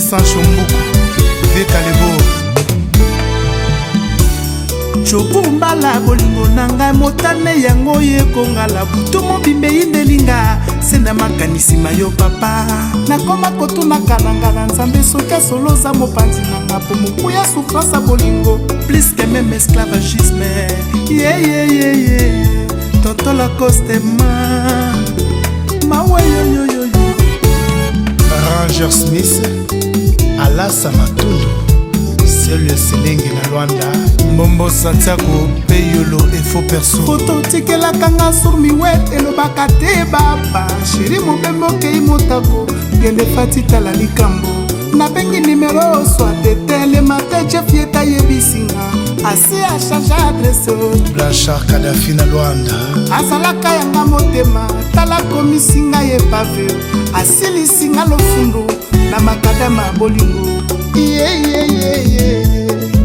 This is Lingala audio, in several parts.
Vincent Chombuku Dekalebo chokumbala bolingo nanga motane yango yekongala butu mobimbe indelinga senda makanisi mayo papa nakoma kotunaka nanga na nzambe soki asoloza mopanzi nanga po mokuya souffrance bolingo plus que même esclavagisme totola costema mawe yoyoyoyo Ranger Smith Alasa Matundu c'est le Selenge na Luanda Mbombo Santiago Peyolo et faux perso Foto tikela kanga sur miwet elobaka te baba Chéri mobembo kei motako Gende fatita la likambo Na bengi numero soit tele mate chef yeta yebisinga Asi a charge adresse Blanchard Kadhafi na Luanda Asalaka yanga motema Tala komisinga ye pave Asili singa lofundu Na makadama bolingo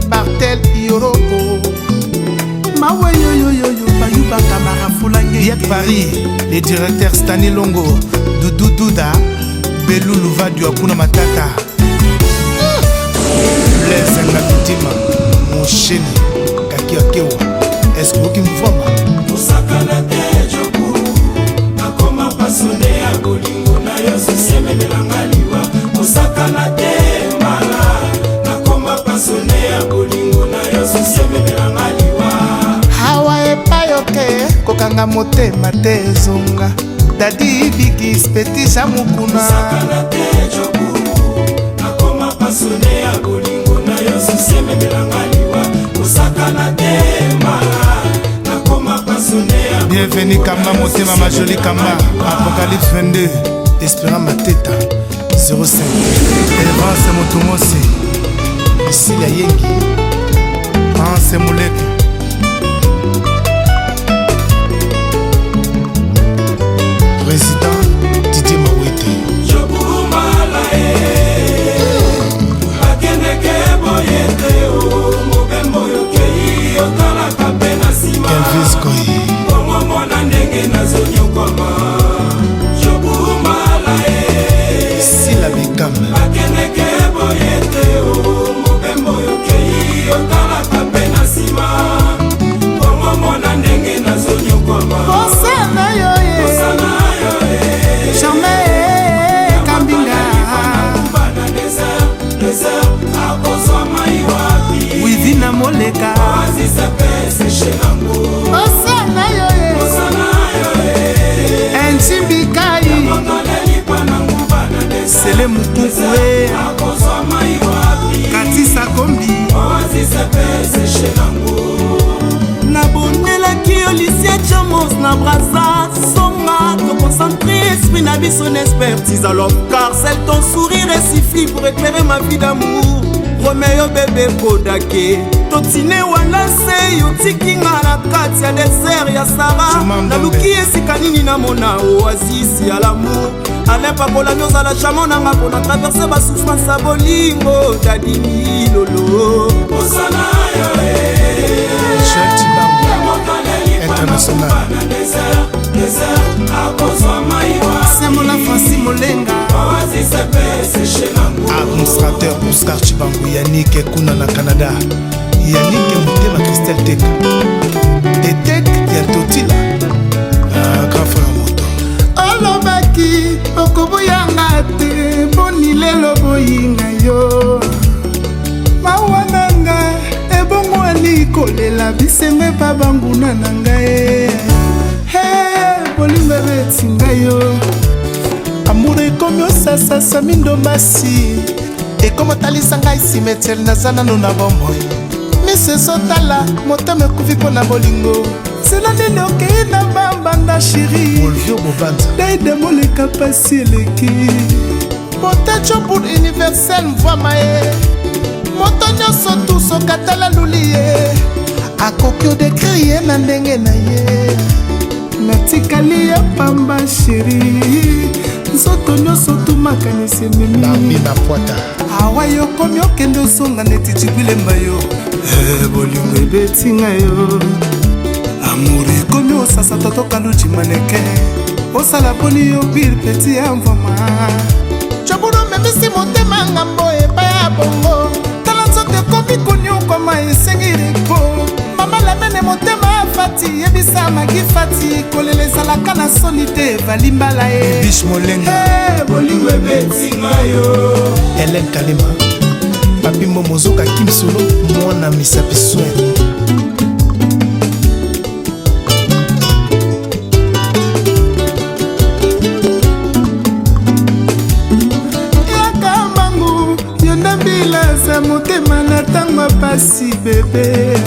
Bartel Yoroko Mawe yoyoyoyo Bayuba Kamara Fulange Yek Paris les directeurs Stani Longo Doudou Douda Belou Louvadu Akuna Matata Blaise Ngatutima Moshene Kaki Akewa est-ce que vous qui me voyez Osakana te joku Nakoma pasone ya bolingo na yo soseme melangaliwa Osakana te Hawa epayoke kokanga motema te zonga Dadi bigis petisa mukuna Osakana te joku nakoma pasone ya bolingo na yo soseme melangaliwa Osakana te mala nakoma pasone ya bienvenue Kamba motema majoli Kamba Apocalypse 22 Espérant Mateta 05 Evance Motomosi ici la yengi Anse Mouleke Président Didier Mawete Jokumala Akeneke boyete o Mobembo yokei Otala kapena sima Elvis Koyi Omo mona ndenge na zonyo koma Jokumala ici la Bikam Akeneke boyete o Mobembo yokei Otala kapena sima Omo mona ndenge na zonyo koma Osana yo Jamais Kambinga Wivina Moleka Osana yo Enchimbikai Sele Mukukwe Katisa Kombi Nabonelaki Olicia Chamos na Braza Songa te concentrer esprit na biso son expertise alors car c'est ton sourire est suffi pour éclairer ma vie d'amour Roméo bébé Kodake Totine wana se yotikinga na kati ya désert ya Sahara naluki esika nini na mona oasis ya l'amour Alain Pakola nyozala jamon nanga pona traverser ba souffrance ya bolingo dadini lolo Osana yo Chef international c'est mon enfance molenga administrateur Oscar Chibangu Yannick Kuna na Canada Yannick Mutema Christelle Tek Tek ya Totila grand frère moto olobaki okobuyanga te boni lelo boyinga yo mawananga ebongo alikolela bisembe pa banguna na ngai bolingo betinga yo amour ekomi osasasa mindombasi ekomi otalisa ngai cimetiere naza nano na bomoi mise ezotala motema ekufi mpo na bolingo sela nini okei na bambanda shiri daide moleka pasi eleki motecho pour universel mvwama ye moto nyonso tuso katala luli ye akoki odekri ye na ndenge na ye natikali ya pamba sheri nzoto nyonso tumakanisi ememi na pwata awa yokomi okende osonga neti cibilemba yo bolingo ebetinga yo amour ekomi osasa totoka luci maneke osala boli yo bir peti ya mvama coburo ebamisi motema ngambo epai ya bongo tala nzoto ekomi konyokoma esengi repo mama lamene motema fati yebisa magi fati kolela ezalaka na soni te evali mbala ye bish molenga bolingo ebetinga yo Hélène Kalima papi momozoka kimsolo mwana misapi soin za motema na ntango pasi bebe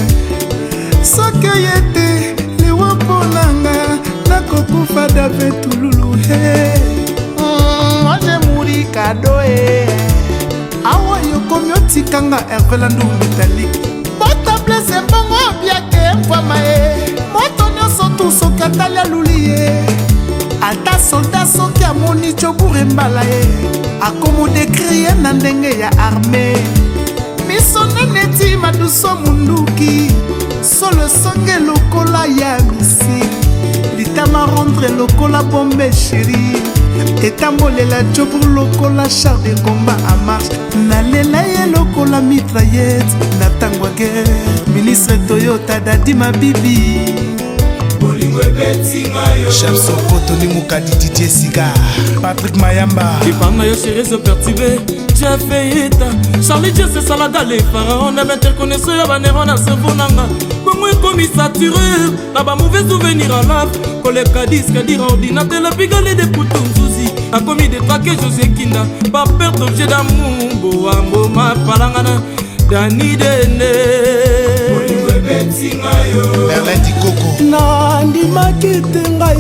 soki oye te liwa mponanga nakokufa dave tululu he oje muri kado e awa yokomi otikanga hervela ndu metalike botablese mbongo obiake mvwama e moto nyonso tu soki atali aluli ye ata soldat soki amoni cobure mbala ye akomodekrie na ndenge ya arme miso nene ti maduso munduki solo songe lokola ya misi litama rendre lokola bombe sheri etambolela cobur lokola char de combat a marche nalela ye lokola mitraillette na ntango ya guerre ministre Toyota dadi mabibi chef sokoto ni mukadi Didier Siga Patrick Mayamba Ipanga yo chérie se perturbé Jeff Eyeta Charlie Jesse Salada les pharaons Na interconnexion ya banero na cerveau nanga Bongo ekomi saturé Na ba mauvais souvenir à lave Koleka disque dire ordinateur La pigale de poutou nzuzi Akomi détraqué José Kinda Par perte d'objet d'amour Boambo ma palangana Dani Dene Merlin Dikoko nandimaki te ngai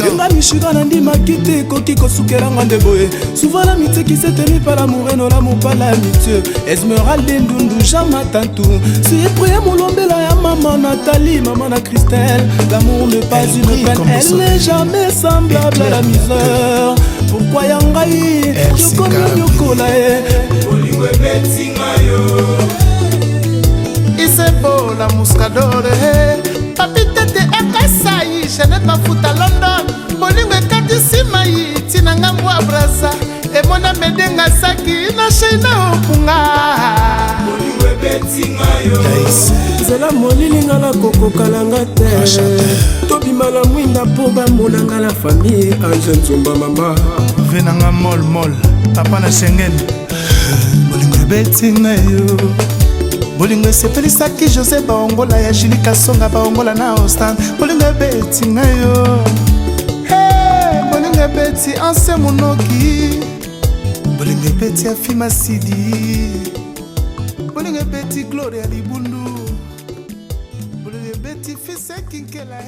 enga mishika nandimaki te ekoki kosukelanga nde boye souvent la mitekisi ete mipala moreno la mopala ya mitie esmeralde ndundu jamatantu sieprie molombela ya mama Nathalie mama na Christelle l'amour n'est pas une peine elle n'est jamais semblable à la misère pourquoi ya ngai yokomi onyokola ye isebo la muscadore papi tete ekasai Jeanette mafuta London bolingo ekati nsima yi tina ngambo ya brasa emona medenga saki na sheina opunga nzela molilinga na kokokalanga te tobima na mwinda mpo bamonanga na famille ange nzumba mama venanga mol papa na Schengen bolingo ebetinga yo bolingo esepelisaki José baongola ya Julie Kasonga baongola na Ostan bolingo ebetinga yo bolingo ebeti anse monoki bolingo ebeti ya Fima Sidi bolingo ebeti Gloria Libundu bolingo ebeti Fise Kinkela